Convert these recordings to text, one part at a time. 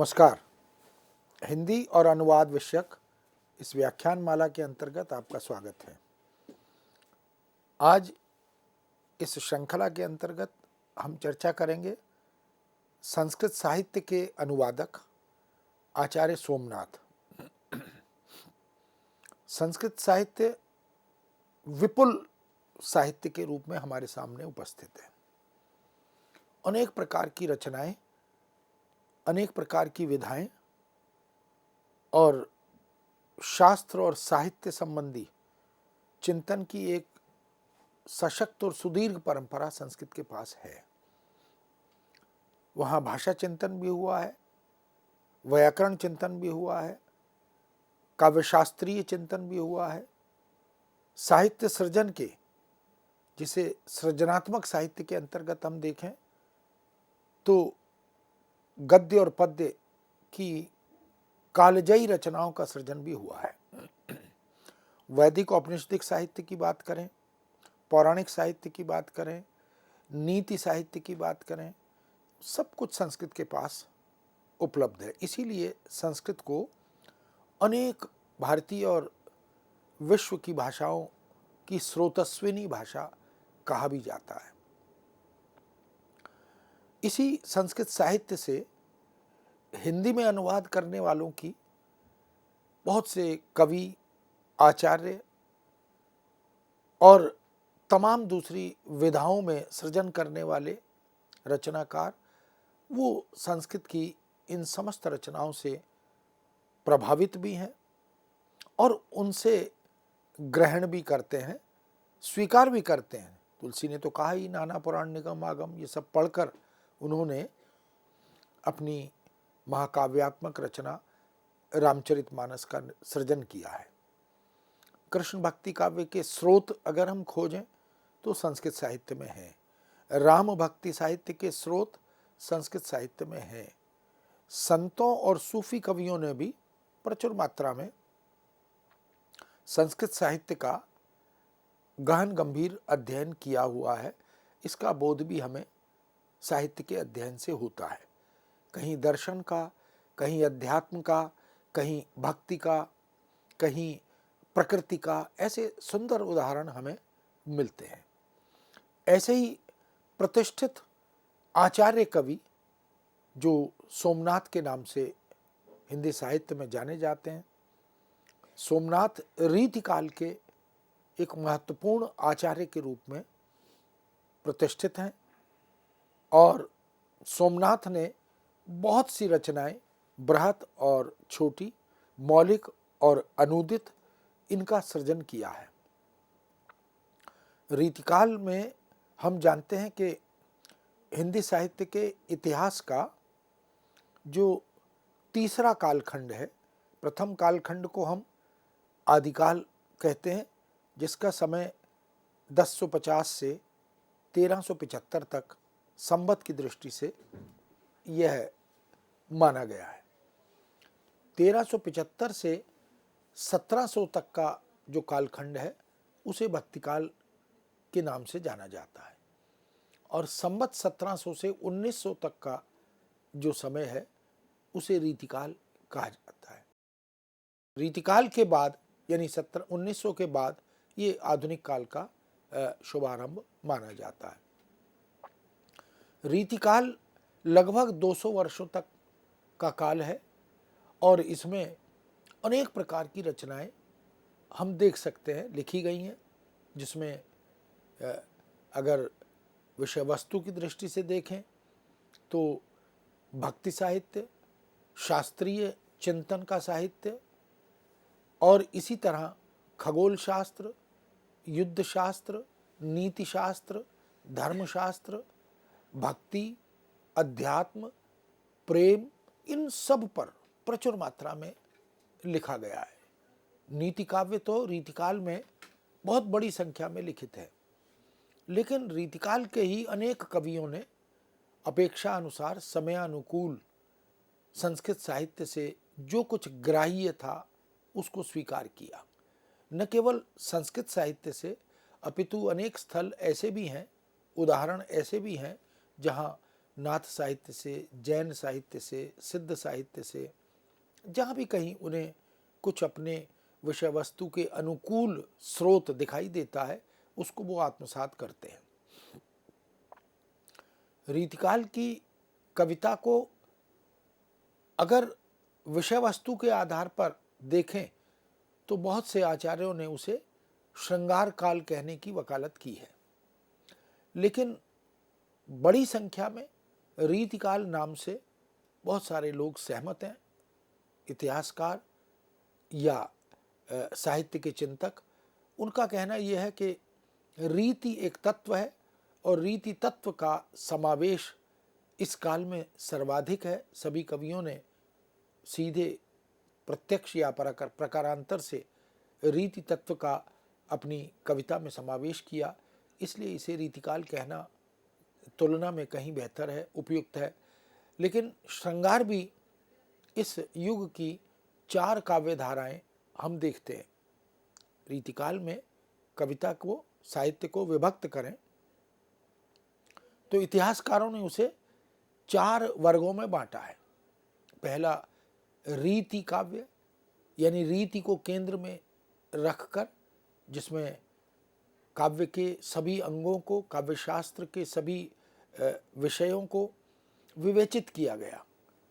नमस्कार। हिंदी और अनुवाद विषयक इस व्याख्यान माला के अंतर्गत आपका स्वागत है। आज इस श्रृंखला के अंतर्गत हम चर्चा करेंगे संस्कृत साहित्य के अनुवादक आचार्य सोमनाथ। संस्कृत साहित्य विपुल साहित्य के रूप में हमारे सामने उपस्थित है। अनेक प्रकार की रचनाएं, अनेक प्रकार की विधाएं और शास्त्र और साहित्य संबंधी चिंतन की एक सशक्त और सुदीर्घ परंपरा संस्कृत के पास है। वहाँ भाषा चिंतन भी हुआ है, व्याकरण चिंतन भी हुआ है, काव्यशास्त्रीय चिंतन भी हुआ है। साहित्य सृजन के, जिसे सृजनात्मक साहित्य के अंतर्गत हम देखें तो गद्य और पद्य की कालजयी रचनाओं का सृजन भी हुआ है। वैदिक औपनिषदिक साहित्य की बात करें, पौराणिक साहित्य की बात करें, नीति साहित्य की बात करें, सब कुछ संस्कृत के पास उपलब्ध है। इसीलिए संस्कृत को अनेक भारतीय और विश्व की भाषाओं की स्रोतस्विनी भाषा कहा भी जाता है। इसी संस्कृत साहित्य से हिंदी में अनुवाद करने वालों की बहुत से कवि, आचार्य और तमाम दूसरी विधाओं में सृजन करने वाले रचनाकार, वो संस्कृत की इन समस्त रचनाओं से प्रभावित भी हैं और उनसे ग्रहण भी करते हैं, स्वीकार भी करते हैं। तुलसी ने तो कहा ही, नाना पुराण निगम आगम, ये सब पढ़कर उन्होंने अपनी महाकाव्यात्मक रचना रामचरितमानस का सृजन किया है। कृष्ण भक्ति काव्य के स्रोत अगर हम खोजें तो संस्कृत साहित्य में है। राम भक्ति साहित्य के स्रोत संस्कृत साहित्य में है। संतों और सूफी कवियों ने भी प्रचुर मात्रा में संस्कृत साहित्य का गहन गंभीर अध्ययन किया हुआ है। इसका बोध भी हमें साहित्य के अध्ययन से होता है। कहीं दर्शन का, कहीं अध्यात्म का, कहीं भक्ति का, कहीं प्रकृति का, ऐसे सुंदर उदाहरण हमें मिलते हैं। ऐसे ही प्रतिष्ठित आचार्य कवि जो सोमनाथ के नाम से हिंदी साहित्य में जाने जाते हैं, सोमनाथ रीतिकाल के एक महत्वपूर्ण आचार्य के रूप में प्रतिष्ठित हैं और सोमनाथ ने बहुत सी रचनाएं, बृहत और छोटी, मौलिक और अनुदित, इनका सृजन किया है। रीतिकाल में हम जानते हैं कि हिंदी साहित्य के इतिहास का जो तीसरा कालखंड है, प्रथम कालखंड को हम आदिकाल कहते हैं, जिसका समय 1050 से 1375 तक संवत की दृष्टि से यह माना गया है। 1375 से 1700 तक का जो कालखंड है उसे भक्तिकाल के नाम से जाना जाता है और संवत 1700 से 1900 तक का जो समय है उसे रीतिकाल कहा जाता है। रीतिकाल के बाद यानी 1900 के बाद ये आधुनिक काल का शुभारंभ माना जाता है। रीतिकाल लगभग 200 वर्षों तक का काल है और इसमें अनेक प्रकार की रचनाएं हम देख सकते हैं लिखी गई हैं, जिसमें अगर विषय वस्तु की दृष्टि से देखें तो भक्ति साहित्य, शास्त्रीय चिंतन का साहित्य और इसी तरह खगोल शास्त्र, युद्ध शास्त्र, नीति शास्त्र, धर्मशास्त्र, भक्ति, अध्यात्म, प्रेम, इन सब पर प्रचुर मात्रा में लिखा गया है। नीति काव्य तो रीतिकाल में बहुत बड़ी संख्या में लिखित है, लेकिन रीतिकाल के ही अनेक कवियों ने अपेक्षा अनुसार समयानुकूल संस्कृत साहित्य से जो कुछ ग्राह्य था उसको स्वीकार किया। न केवल संस्कृत साहित्य से अपितु अनेक स्थल ऐसे भी हैं, उदाहरण ऐसे भी हैं जहाँ नाथ साहित्य से, जैन साहित्य से, सिद्ध साहित्य से, जहाँ भी कहीं उन्हें कुछ अपने विषय वस्तु के अनुकूल स्रोत दिखाई देता है, उसको वो आत्मसात करते हैं। रीतिकाल की कविता को अगर विषय वस्तु के आधार पर देखें तो बहुत से आचार्यों ने उसे श्रृंगार काल कहने की वकालत की है, लेकिन बड़ी संख्या में रीतिकाल नाम से बहुत सारे लोग सहमत हैं। इतिहासकार या साहित्य के चिंतक, उनका कहना यह है कि रीति एक तत्व है और रीति तत्व का समावेश इस काल में सर्वाधिक है। सभी कवियों ने सीधे, प्रत्यक्ष या प्रकारांतर से रीति तत्व का अपनी कविता में समावेश किया, इसलिए इसे रीतिकाल कहना तुलना में कहीं बेहतर है, उपयुक्त है। लेकिन श्रृंगार भी इस युग की 4 काव्य धाराएं हम देखते हैं। रीतिकाल में कविता को, साहित्य को विभक्त करें तो इतिहासकारों ने उसे 4 वर्गों में बांटा है। पहला रीति काव्य, यानी रीति को केंद्र में रखकर, जिसमें काव्य के सभी अंगों को, काव्य शास्त्र के सभी विषयों को विवेचित किया गया।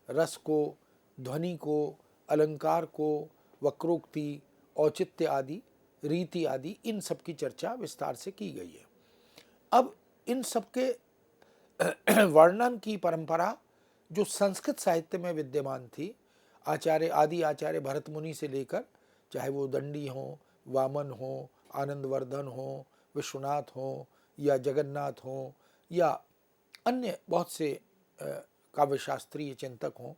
रस को, ध्वनि को, अलंकार को, वक्रोक्ति, औचित्य आदि, रीति आदि, इन सब की चर्चा विस्तार से की गई है। अब इन सब के वर्णन की परंपरा जो संस्कृत साहित्य में विद्यमान थी, आदि आचार्य भरत मुनि से लेकर, चाहे वो दंडी हो, वामन हो, आनंदवर्धन हो, विश्वनाथ हो, या जगन्नाथ हो, या अन्य बहुत से काव्यशास्त्रीय चिंतक हों,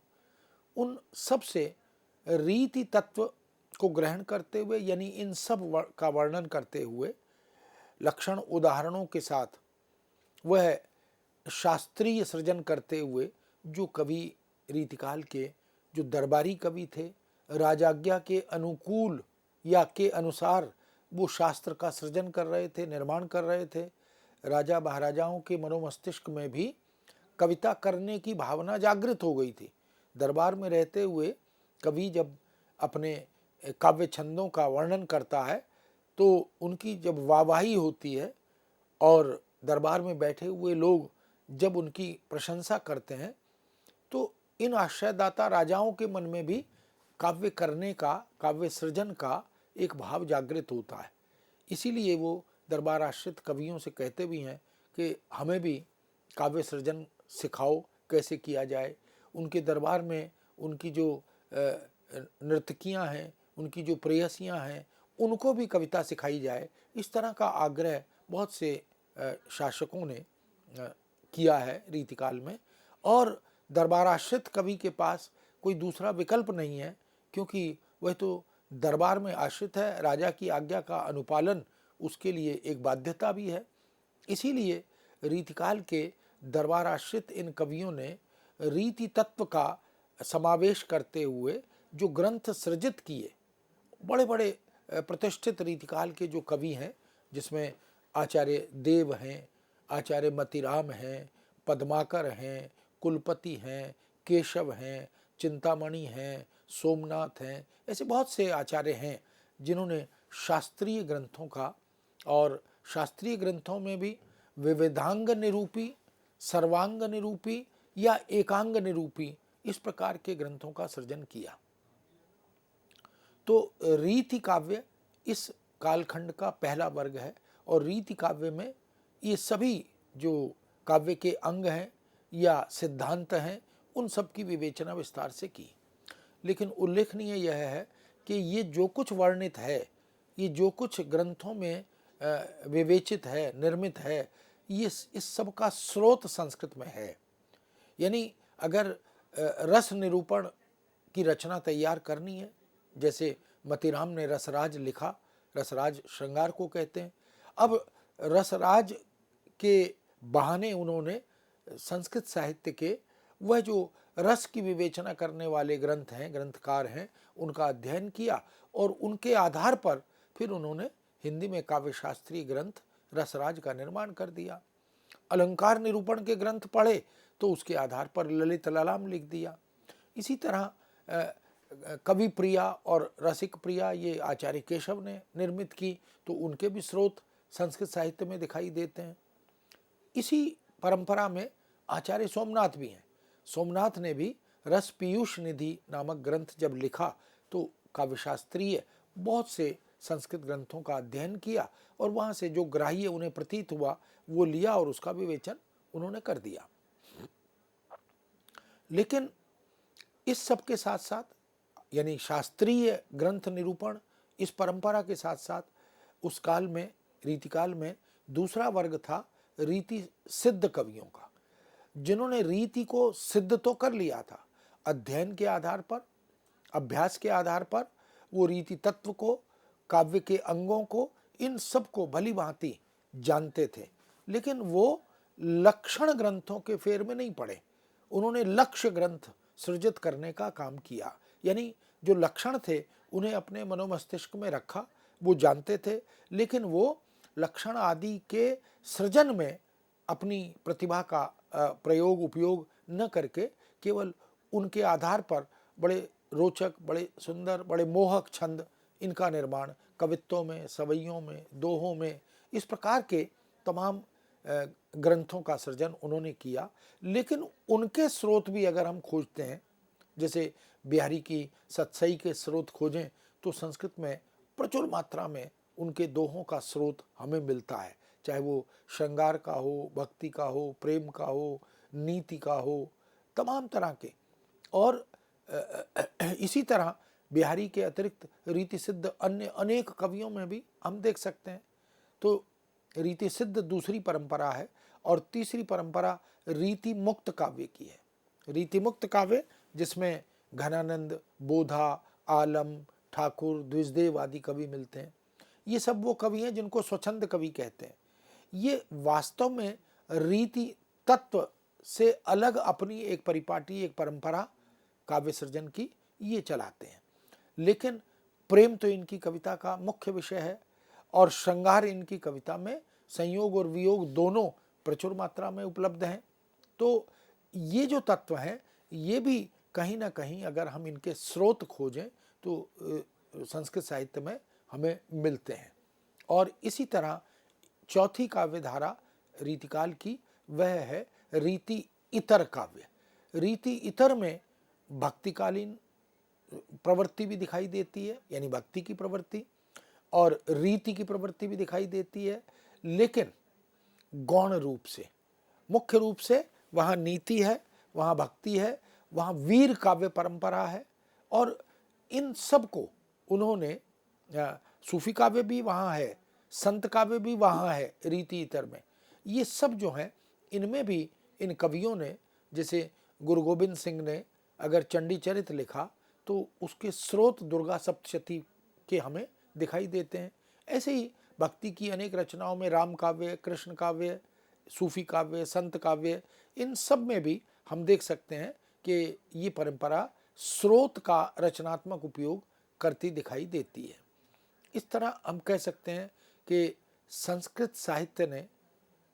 उन सब से रीति तत्व को ग्रहण करते हुए, यानी इन सब का वर्णन करते हुए, लक्षण उदाहरणों के साथ वह शास्त्रीय सृजन करते हुए, जो कवि रीतिकाल के, जो दरबारी कवि थे, राजाज्ञा के अनुकूल या के अनुसार वो शास्त्र का सृजन कर रहे थे, निर्माण कर रहे थे। राजा महाराजाओं के मनोमस्तिष्क में भी कविता करने की भावना जागृत हो गई थी। दरबार में रहते हुए कवि जब अपने काव्य छंदों का वर्णन करता है तो उनकी जब वाहवाही होती है और दरबार में बैठे हुए लोग जब उनकी प्रशंसा करते हैं, तो इन आश्रयदाता राजाओं के मन में भी काव्य करने का, काव्य सृजन का एक भाव जागृत होता है। इसीलिए वो दरबार आश्रित कवियों से कहते भी हैं कि हमें भी काव्य सृजन सिखाओ, कैसे किया जाए। उनके दरबार में उनकी जो नर्तकियां हैं, उनकी जो प्रेयसियां हैं, उनको भी कविता सिखाई जाए। इस तरह का आग्रह बहुत से शासकों ने किया है रीतिकाल में। और दरबार आश्रित कवि के पास कोई दूसरा विकल्प नहीं है, क्योंकि वह तो दरबार में आश्रित है, राजा की आज्ञा का अनुपालन उसके लिए एक बाध्यता भी है। इसीलिए रीतिकाल के दरबार आश्रित इन कवियों ने रीति तत्व का समावेश करते हुए जो ग्रंथ सृजित किए, बड़े बड़े प्रतिष्ठित रीतिकाल के जो कवि हैं, जिसमें आचार्य देव हैं, आचार्य मतिराम हैं, पद्माकर हैं, कुलपति हैं, केशव हैं, चिंतामणि हैं, सोमनाथ हैं, ऐसे बहुत से आचार्य हैं जिन्होंने शास्त्रीय ग्रंथों का, और शास्त्रीय ग्रंथों में भी विविधांग निरूपी, सर्वांग निरूपी या एकांग निरूपी, इस प्रकार के ग्रंथों का सृजन किया। तो रीति काव्य इस कालखंड का पहला वर्ग है, और रीति काव्य में ये सभी जो काव्य के अंग हैं या सिद्धांत हैं, उन सब की विवेचना विस्तार से की। लेकिन उल्लेखनीय यह है कि ये जो कुछ वर्णित है, ये जो कुछ ग्रंथों में विवेचित है, निर्मित है, ये इस सब का स्रोत संस्कृत में है। यानी अगर रस निरूपण की रचना तैयार करनी है, जैसे मतिराम ने रसराज लिखा, रसराज श्रृंगार को कहते हैं। अब रसराज के बहाने उन्होंने संस्कृत साहित्य के वह जो रस की विवेचना करने वाले ग्रंथ हैं, ग्रंथकार हैं, उनका अध्ययन किया, और उनके आधार पर फिर उन्होंने हिंदी में काव्य शास्त्रीय ग्रंथ रसराज का निर्माण कर दिया। अलंकार निरूपण के ग्रंथ पढ़े तो उसके आधार पर ललित ललाम लिख दिया। इसी तरह कवि प्रिया और रसिक प्रिया ये आचार्य केशव ने निर्मित की, तो उनके भी स्रोत संस्कृत साहित्य में दिखाई देते हैं। इसी परंपरा में आचार्य सोमनाथ भी हैं। सोमनाथ ने भी रस पीयूष निधि नामक ग्रंथ जब लिखा तो काव्यशास्त्रीय बहुत से संस्कृत ग्रंथों का अध्ययन किया और वहाँ से जो ग्राह्य उन्हें प्रतीत हुआ वो लिया और उसका विवेचन उन्होंने कर दिया। लेकिन इस सब के साथ साथ, यानी शास्त्रीय ग्रंथ निरूपण इस परंपरा के साथ साथ, उस काल में, रीतिकाल में दूसरा वर्ग था रीति सिद्ध कवियों का, जिन्होंने रीति को सिद्ध तो कर लिया था, अध्ययन के आधार पर, अभ्यास के आधार पर वो रीति तत्व को, काव्य के अंगों को, इन सब को भली भांति जानते थे, लेकिन वो लक्षण ग्रंथों के फेर में नहीं पड़े। उन्होंने लक्ष्य ग्रंथ सृजित करने का काम किया, यानी जो लक्षण थे उन्हें अपने मनोमस्तिष्क में रखा, वो जानते थे, लेकिन वो लक्षण आदि के सृजन में अपनी प्रतिभा का प्रयोग उपयोग न करके केवल उनके आधार पर बड़े रोचक, बड़े सुंदर, बड़े मोहक छंद, इनका निर्माण कवित्वों में, सवैयों में, दोहों में, इस प्रकार के तमाम ग्रंथों का सृजन उन्होंने किया। लेकिन उनके स्रोत भी अगर हम खोजते हैं, जैसे बिहारी की सतसई के स्रोत खोजें, तो संस्कृत में प्रचुर मात्रा में उनके दोहों का स्रोत हमें मिलता है, चाहे वो श्रृंगार का हो, भक्ति का हो, प्रेम का हो, नीति का हो, तमाम तरह के। और इसी तरह बिहारी के अतिरिक्त रीति सिद्ध अन्य अनेक कवियों में भी हम देख सकते हैं। तो रीति सिद्ध दूसरी परंपरा है, और तीसरी परंपरा रीति मुक्त काव्य की है। रीति मुक्त काव्य जिसमें घनानंद, बोधा, आलम, ठाकुर, द्विजदेव आदि कवि मिलते हैं। ये सब वो कवि हैं जिनको स्वच्छंद कवि कहते हैं। ये वास्तव में रीति तत्व से अलग अपनी एक परिपाटी, एक परंपरा काव्य सृजन की ये चलाते हैं। लेकिन प्रेम तो इनकी कविता का मुख्य विषय है, और श्रृंगार इनकी कविता में संयोग और वियोग दोनों प्रचुर मात्रा में उपलब्ध हैं। तो ये जो तत्व हैं ये भी कहीं ना कहीं अगर हम इनके स्रोत खोजें तो संस्कृत साहित्य में हमें मिलते हैं। और इसी तरह चौथी काव्य धारा रीतिकाल की वह है रीति इतर काव्य। रीति इतर में भक्तिकालीन प्रवृत्ति भी दिखाई देती है, यानी भक्ति की प्रवृत्ति, और रीति की प्रवृत्ति भी दिखाई देती है, लेकिन गौण रूप से। मुख्य रूप से वहाँ नीति है, वहाँ भक्ति है, वहाँ वीर काव्य परंपरा है, और इन सब को उन्होंने, सूफी काव्य भी वहाँ है, संत काव्य भी वहाँ है रीति इतर में। ये सब जो हैं इनमें भी इन कवियों ने, जैसे गुरु गोविंद सिंह ने अगर चंडी चरित लिखा तो उसके स्रोत दुर्गा सप्तशती के हमें दिखाई देते हैं। ऐसे ही भक्ति की अनेक रचनाओं में राम काव्य, कृष्ण काव्य, सूफी काव्य, संत काव्य, इन सब में भी हम देख सकते हैं कि ये परंपरा स्रोत का रचनात्मक उपयोग करती दिखाई देती है। इस तरह हम कह सकते हैं कि संस्कृत साहित्य ने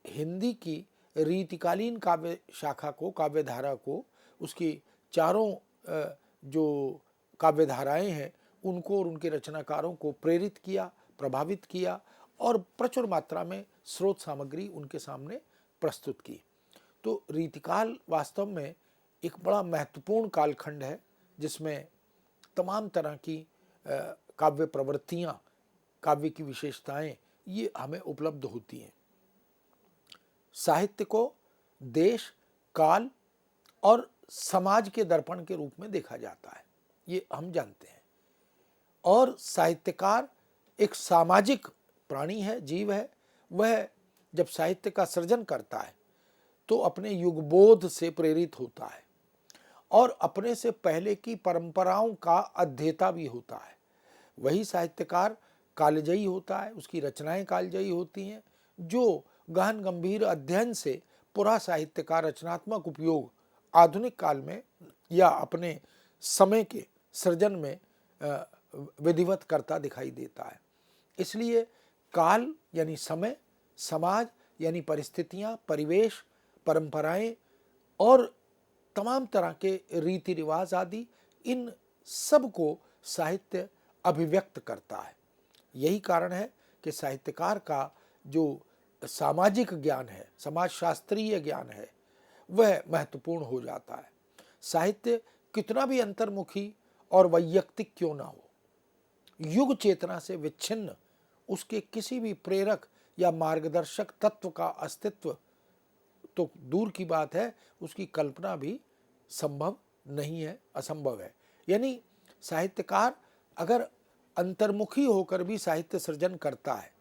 हिंदी की रीतिकालीन काव्य शाखा को, काव्य धारा को, उसकी चारों जो काव्य धाराएँ हैं उनको और उनके रचनाकारों को प्रेरित किया, प्रभावित किया, और प्रचुर मात्रा में स्रोत सामग्री उनके सामने प्रस्तुत की। तो रीतिकाल वास्तव में एक बड़ा महत्वपूर्ण कालखंड है, जिसमें तमाम तरह की काव्य प्रवृत्तियाँ, काव्य की विशेषताएं ये हमें उपलब्ध होती हैं। साहित्य को देश, काल और समाज के दर्पण के रूप में देखा जाता है, ये हम जानते हैं। और साहित्यकार एक सामाजिक प्राणी है, जीव है। वह जब साहित्य का सृजन करता है तो अपने युगबोध से प्रेरित होता है, और अपने से पहले की परंपराओं का अध्येता भी होता है। वही साहित्यकार कालजयी होता है, उसकी रचनाएं कालजयी होती हैं, जो गहन गंभीर अध्ययन से पूरा साहित्य का रचनात्मक उपयोग आधुनिक काल में या अपने समय के सृजन में विधिवत करता दिखाई देता है। इसलिए काल यानी समय, समाज यानी परिस्थितियाँ, परिवेश, परंपराएं और तमाम तरह के रीति रिवाज आदि, इन सब को साहित्य अभिव्यक्त करता है। यही कारण है कि साहित्यकार का जो सामाजिक ज्ञान है, समाज शास्त्रीय ज्ञान है, वह महत्वपूर्ण हो जाता है। साहित्य कितना भी अंतर्मुखी और वैयक्तिक क्यों ना हो, युग चेतना से विच्छिन्न उसके किसी भी प्रेरक या मार्गदर्शक तत्व का अस्तित्व तो दूर की बात है, उसकी कल्पना भी संभव नहीं है, असंभव है। यानी साहित्यकार अगर अंतर्मुखी होकर भी साहित्य सृजन करता है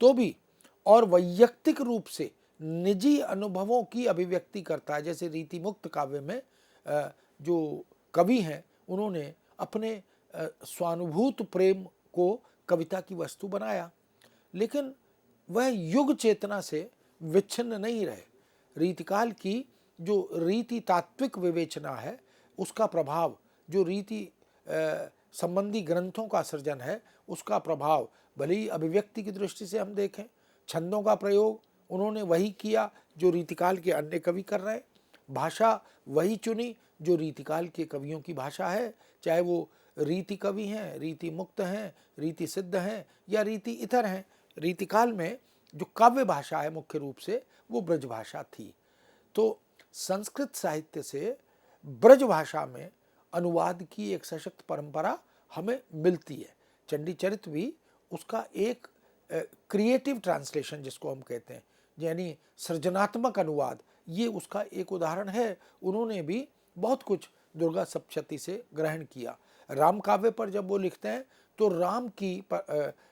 तो भी, और वैयक्तिक रूप से निजी अनुभवों की अभिव्यक्ति करता है, जैसे रीति मुक्त काव्य में जो कवि हैं उन्होंने अपने स्वानुभूत प्रेम को कविता की वस्तु बनाया, लेकिन वह युग चेतना से विच्छिन्न नहीं रहे। रीतिकाल की जो रीति तात्विक विवेचना है, उसका प्रभाव, जो रीति संबंधी ग्रंथों का सृजन है, उसका प्रभाव भले ही अभिव्यक्ति की दृष्टि से हम देखें, छंदों का प्रयोग उन्होंने वही किया जो रीतिकाल के अन्य कवि कर रहे हैं, भाषा वही चुनी जो रीतिकाल के कवियों की भाषा है, चाहे वो रीति कवि हैं, रीति मुक्त हैं, रीति सिद्ध हैं या रीति इतर हैं। रीतिकाल में जो काव्य भाषा है मुख्य रूप से वो ब्रज भाषा थी। तो संस्कृत साहित्य से ब्रज भाषा में अनुवाद की एक सशक्त परंपरा हमें मिलती है। चंडी चरित भी उसका एक क्रिएटिव ट्रांसलेशन जिसको हम कहते हैं, यानी सृजनात्मक अनुवाद, ये उसका एक उदाहरण है। उन्होंने भी बहुत कुछ दुर्गा सप्तशती से ग्रहण किया। राम काव्य पर जब वो लिखते हैं तो राम की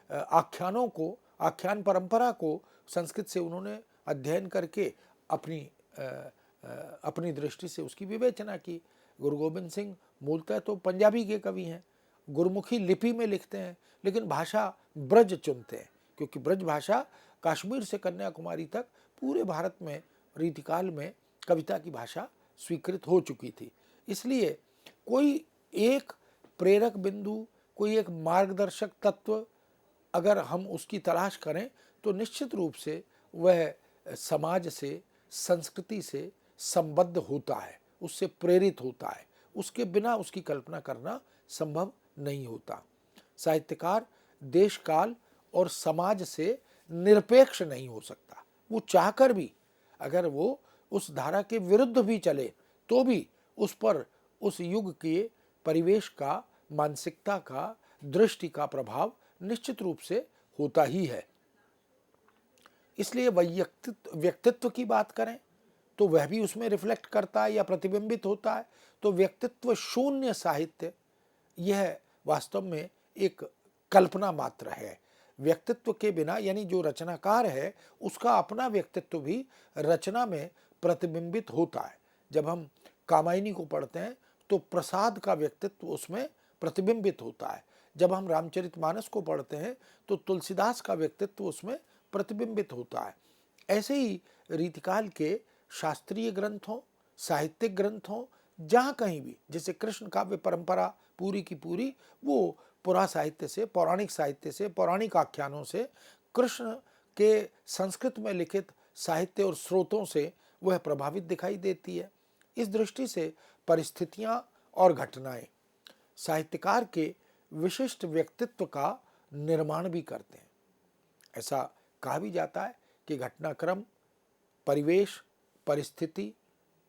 आख्यानों को, आख्यान परंपरा को संस्कृत से उन्होंने अध्ययन करके अपनी दृष्टि से उसकी विवेचना की। गुरु गोबिंद सिंह मूलतः तो पंजाबी के कवि हैं, गुरमुखी लिपि में लिखते हैं, लेकिन भाषा ब्रज चुनते हैं, क्योंकि ब्रज भाषा कश्मीर से कन्याकुमारी तक पूरे भारत में रीतिकाल में कविता की भाषा स्वीकृत हो चुकी थी। इसलिए कोई एक प्रेरक बिंदु, कोई एक मार्गदर्शक तत्व अगर हम उसकी तलाश करें तो निश्चित रूप से वह समाज से, संस्कृति से संबद्ध होता है, उससे प्रेरित होता है। उसके बिना उसकी कल्पना करना संभव नहीं होता। साहित्यकार देश काल और समाज से निरपेक्ष नहीं हो सकता। वो चाहकर भी अगर वो उस धारा के विरुद्ध भी चले तो भी उस पर उस युग के परिवेश का, मानसिकता का, दृष्टि का प्रभाव निश्चित रूप से होता ही है। इसलिए व्यक्तित्व की बात करें तो वह भी उसमें रिफ्लेक्ट करता है या प्रतिबिंबित होता है। तो व्यक्तित्व शून्य साहित्य यह वास्तव में एक कल्पना मात्र है। व्यक्तित्व के बिना, यानी जो रचनाकार है उसका अपना व्यक्तित्व भी रचना में प्रतिबिंबित होता है। जब हम कामायनी को पढ़ते हैं तो प्रसाद का व्यक्तित्व उसमें प्रतिबिंबित होता है। जब हम रामचरितमानस को पढ़ते हैं तो तुलसीदास का व्यक्तित्व उसमें प्रतिबिंबित होता है। ऐसे ही रीतिकाल के शास्त्रीय ग्रंथों, साहित्यिक ग्रंथों, जहाँ कहीं भी, जैसे कृष्ण काव्य परंपरा पूरी की पूरी वो पुरा साहित्य से, पौराणिक साहित्य से, पौराणिक आख्यानों से, कृष्ण के संस्कृत में लिखित साहित्य और स्रोतों से वह प्रभावित दिखाई देती है। इस दृष्टि से परिस्थितियाँ और घटनाएं साहित्यकार के विशिष्ट व्यक्तित्व का निर्माण भी करते हैं। ऐसा कहा भी जाता है कि घटनाक्रम, परिवेश, परिस्थिति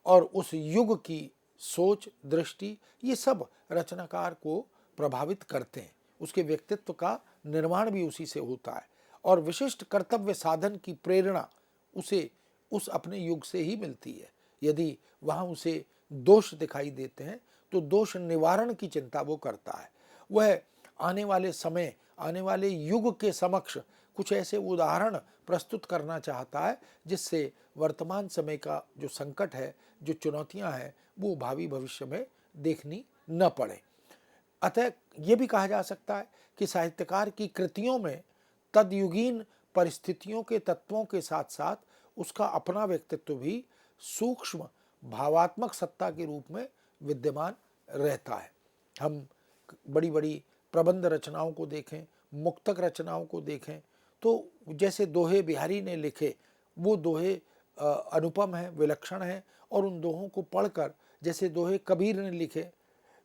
और उस युग की सोच, दृष्टि, ये सब रचनाकार को प्रभावित करते हैं। उसके व्यक्तित्व का निर्माण भी उसी से होता है और विशिष्ट कर्तव्य साधन की प्रेरणा उसे उस अपने युग से ही मिलती है। यदि वहाँ उसे दोष दिखाई देते हैं तो दोष निवारण की चिंता वो करता है। वह आने वाले समय, आने वाले युग के समक्ष कुछ ऐसे उदाहरण प्रस्तुत करना चाहता है जिससे वर्तमान समय का जो संकट है, जो चुनौतियां हैं, वो भावी भविष्य में देखनी न पड़े। अतः ये भी कहा जा सकता है कि साहित्यकार की कृतियों में तदयुगीन परिस्थितियों के तत्वों के साथ साथ उसका अपना व्यक्तित्व भी सूक्ष्म भावात्मक सत्ता के रूप में विद्यमान रहता है। हम बड़ी बड़ी प्रबंध रचनाओं को देखें, मुक्तक रचनाओं को देखें तो जैसे दोहे बिहारी ने लिखे, वो दोहे अनुपम हैं, विलक्षण हैं और उन दोहों को पढ़कर, जैसे दोहे कबीर ने लिखे,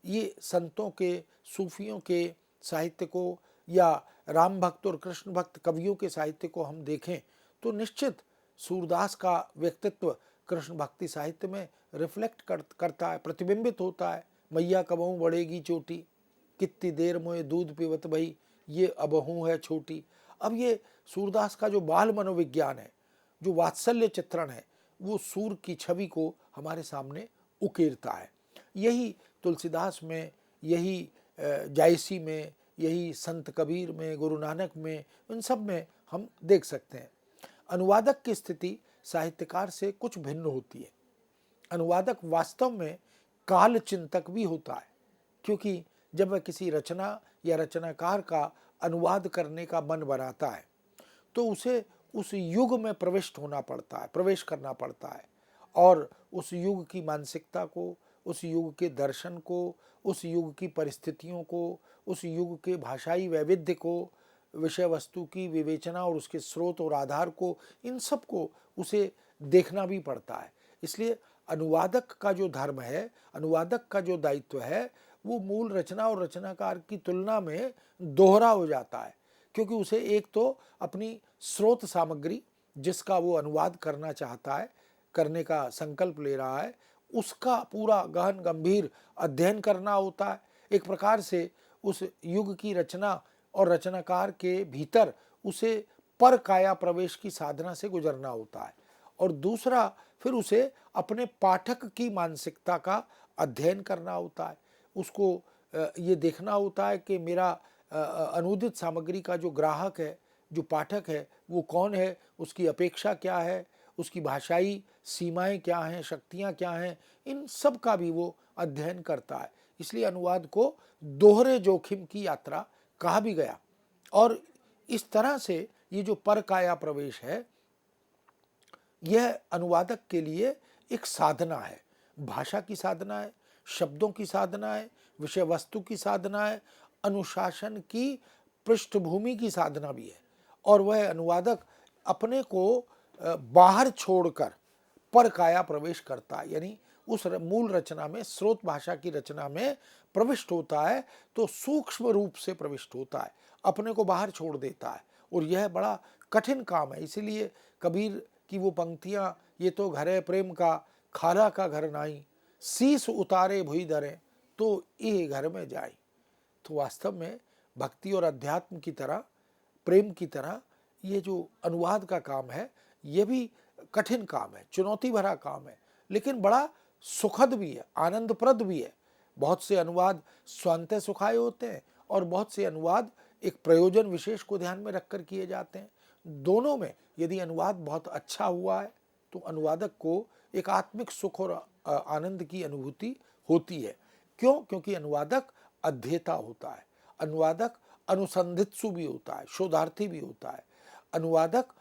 ये संतों के, सूफियों के साहित्य को या राम भक्त और कृष्ण भक्त कवियों के साहित्य को हम देखें तो निश्चित सूरदास का व्यक्तित्व कृष्ण भक्ति साहित्य में रिफ्लेक्ट करता है, प्रतिबिंबित होता है। मैया कबहू बढ़ेगी चोटी, कितनी देर मोए दूध पीवत भई, ये अबहू है छोटी। अब ये सूरदास का जो बाल मनोविज्ञान है, जो वात्सल्य चित्रण है, वो सूर की छवि को हमारे सामने उकेरता है। यही तुलसीदास में, यही जायसी में, यही संत कबीर में, गुरु नानक में, इन सब में हम देख सकते हैं। अनुवादक की स्थिति साहित्यकार से कुछ भिन्न होती है। अनुवादक वास्तव में काल चिंतक भी होता है, क्योंकि जब वह किसी रचना या रचनाकार का अनुवाद करने का मन बनाता है तो उसे उस युग में प्रविष्ट होना पड़ता है, प्रवेश करना पड़ता है, और उस युग की मानसिकता को, उस युग के दर्शन को, उस युग की परिस्थितियों को, उस युग के भाषाई वैविध्य को, विषय वस्तु की विवेचना और उसके स्रोत और आधार को, इन सब को उसे देखना भी पड़ता है। इसलिए अनुवादक का जो धर्म है, अनुवादक का जो दायित्व है, वो मूल रचना और रचनाकार की तुलना में दोहरा हो जाता है, क्योंकि उसे एक तो अपनी स्रोत सामग्री, जिसका वो अनुवाद करना चाहता है, करने का संकल्प ले रहा है, उसका पूरा गहन गंभीर अध्ययन करना होता है। एक प्रकार से उस युग की रचना और रचनाकार के भीतर उसे पर काया प्रवेश की साधना से गुजरना होता है, और दूसरा फिर उसे अपने पाठक की मानसिकता का अध्ययन करना होता है। उसको ये देखना होता है कि मेरा अनुदित सामग्री का जो ग्राहक है, जो पाठक है, वो कौन है, उसकी अपेक्षा क्या है, उसकी भाषाई सीमाएं क्या हैं, शक्तियां क्या हैं, इन सब का भी वो अध्ययन करता है। इसलिए अनुवाद को दोहरे जोखिम की यात्रा कहा भी गया। और इस तरह से ये जो परकाया प्रवेश है, यह अनुवादक के लिए एक साधना है, भाषा की साधना है, शब्दों की साधना है, विषय वस्तु की साधना है, अनुशासन की पृष्ठभूमि की साधना भी है। और वह अनुवादक अपने को बाहर छोड़कर परकाया प्रवेश करता है, यानी उस मूल रचना में, स्रोत भाषा की रचना में प्रविष्ट होता है तो सूक्ष्म रूप से प्रविष्ट होता है, अपने को बाहर छोड़ देता है। और यह बड़ा कठिन काम है। इसीलिए कबीर की वो पंक्तियां, ये तो घर है प्रेम का, खाला का घर नाई, शीस उतारे भुई धरे, तो ये घर में जाई। तो वास्तव में भक्ति और अध्यात्म की तरह, प्रेम की तरह, ये जो अनुवाद का काम है, ये भी कठिन काम है, चुनौती भरा काम है, लेकिन बड़ा सुखद भी है, आनंदप्रद भी है। बहुत से अनुवाद स्वांतः सुखाए होते हैं और बहुत से अनुवाद एक प्रयोजन विशेष को ध्यान में रखकर किए जाते हैं। दोनों में यदि अनुवाद बहुत अच्छा हुआ है तो अनुवादक को एक आत्मिक सुख और आनंद की अनुभूति होती है। क्यों? क्योंकि अनुवादक अध्येता होता है, अनुवादक अनुसंधित्सु भी होता है, शोधार्थी भी होता है। अनुवादक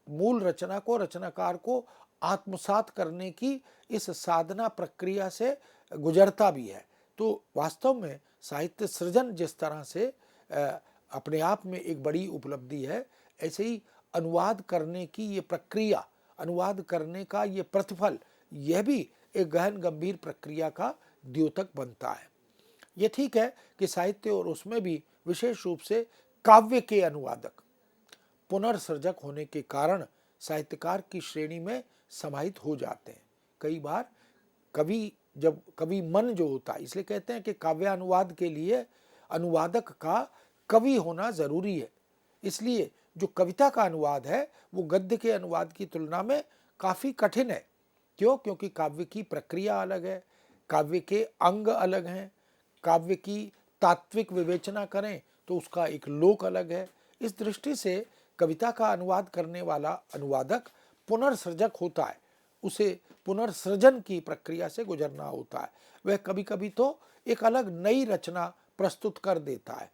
मूल रचना को, रचनाकार को आत्मसात करने की इस साधना प्रक्रिया से गुजरता भी है। तो वास्तव में साहित्य सृजन जिस तरह से अपने आप में एक बड़ी उपलब्धि है, ऐसे ही अनुवाद करने की ये प्रक्रिया, अनुवाद करने का ये प्रतिफल, यह भी एक गहन गंभीर प्रक्रिया का द्योतक बनता है। ये ठीक है कि साहित्य और उसमें भी विशेष रूप से काव्य के अनुवादक पुनर्सृजक होने के कारण साहित्यकार की श्रेणी में समाहित हो जाते हैं। कई बार कवि मन जो होता है, इसलिए कहते हैं कि काव्यानुवाद के लिए अनुवादक का कवि होना जरूरी है। इसलिए जो कविता का अनुवाद है वो गद्य के अनुवाद की तुलना में काफी कठिन है। क्यों? क्योंकि काव्य की प्रक्रिया अलग है, काव्य के अंग अलग हैं, काव्य की तात्विक विवेचना करें तो उसका एक लोक अलग है। इस दृष्टि से कविता का अनुवाद करने वाला अनुवादक पुनर्सृजक होता है, उसे पुनर्सृजन की प्रक्रिया से गुजरना होता है। वह कभी कभी तो एक अलग नई रचना प्रस्तुत कर देता है।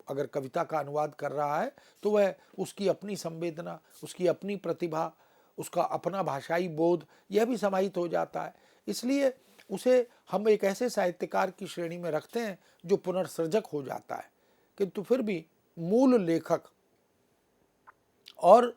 अगर कविता का अनुवाद कर रहा है तो वह उसकी अपनी संवेदना, उसकी अपनी प्रतिभा, उसका अपना भाषाई बोध, यह भी समाहित हो जाता है। इसलिए उसे हम एक ऐसे साहित्यकार की श्रेणी में रखते हैं जो पुनर्सृजक हो जाता है, किंतु फिर भी मूल लेखक और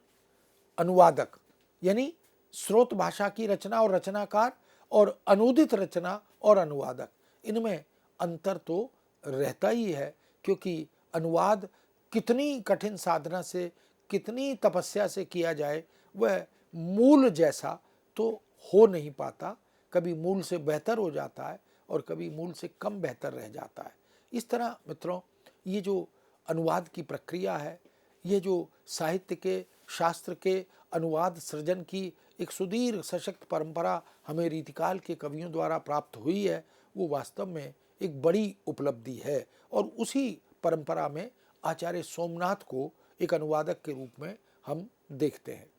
अनुवादक, यानी स्रोत भाषा की रचना और रचनाकार और अनूदित रचना और अनुवादक, इनमें अंतर तो रहता ही है, क्योंकि अनुवाद कितनी कठिन साधना से, कितनी तपस्या से किया जाए, वह मूल जैसा तो हो नहीं पाता। कभी मूल से बेहतर हो जाता है और कभी मूल से कम बेहतर रह जाता है। इस तरह मित्रों, ये जो अनुवाद की प्रक्रिया है, ये जो साहित्य के, शास्त्र के अनुवाद सृजन की एक सुदीर्घ सशक्त परंपरा हमें रीतिकाल के कवियों द्वारा प्राप्त हुई है, वो वास्तव में एक बड़ी उपलब्धि है। और उसी परंपरा में आचार्य सोमनाथ को एक अनुवादक के रूप में हम देखते हैं।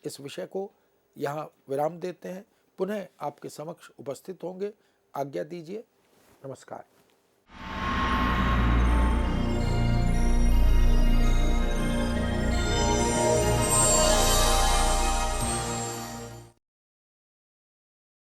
इस विषय को यहाँ विराम देते हैं, पुनः आपके समक्ष उपस्थित होंगे। आज्ञा दीजिए। नमस्कार।